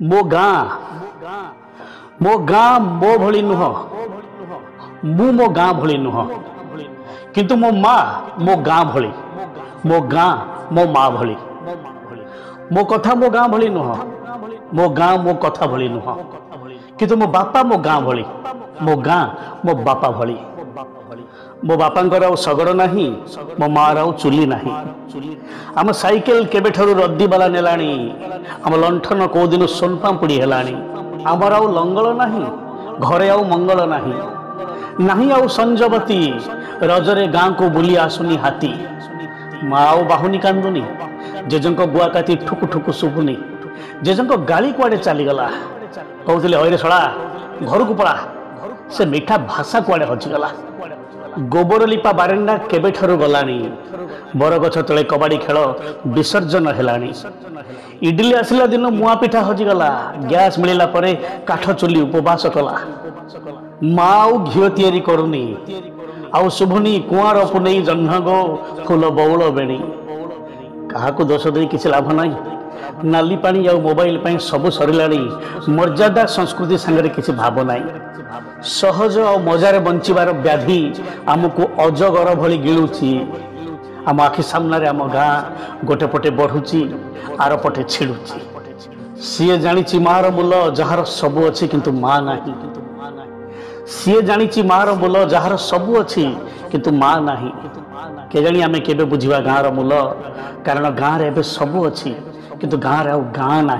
मो गाँ मो भली नुह मु मो गाँ भली नुह किंतु मो माँ मो गाँ भली मो गाँ मो माँ भली मो कथा मो गाँ भली नुह मो गाँ मो कथा भली नुह किंतु मो बापा मो गाँ भली मो गाँ मो बापा भली मो बापांकर आउ शगड़ नाही मो मार आउ चुली नाही आम साइकेल केबे ठरू रद्दी बाला नेलाणी आम लंठन को दिन सोनपापुड़ी हेलाणी आमर आउ लंगल नाही घरे आउ मंगल नाही नाही आउ संजवती रजरे गाँ को बुली आसुनी हाथी माँ आउ बाहुनी कांदुनी जेजंको गुआ काती ठुकु ठुकु शुभुनी जेजंको गाली कुआडे चलीगला कहते हईरे शला घर को पड़ा से मीठा भाषा कुआडे हजिगला गोबर लिपा बारेंडा केबे ठरू गलानी बरगछ तले कबाड़ी खेल विसर्जन हेलानी इडली आसला दिन मुआ पिठा हजिगला गैस मिलला परे काठ चुली उपवास कला माँ घीओ तैयारी करुनी आउ शुभुनी कुआर पुनई जह्न गो फूल बौल बेणी क्या दोष दे किसी लाभ ना नाली पानी आ मोबाइल पाई सब सरिलाणी मर्यादा संस्कृति सांगे किसी भाव ना सहज और मजार बंचार व्याधि आमको अजगर भली गिलुची आम आखि सामने आम गाँ गोटे पटे बढ़ुची आर पटे छिड़ुची सी जानी मार मूल जार सबू अच्छी किंतु माँ ना सी जानी मार मूल जार सबू अच्छी किंतु माँ ना के जानी आम के बुझा गाँव मूल कारण गाँव रे सबू अच्छी किंतु गाँव रे गाँ ना।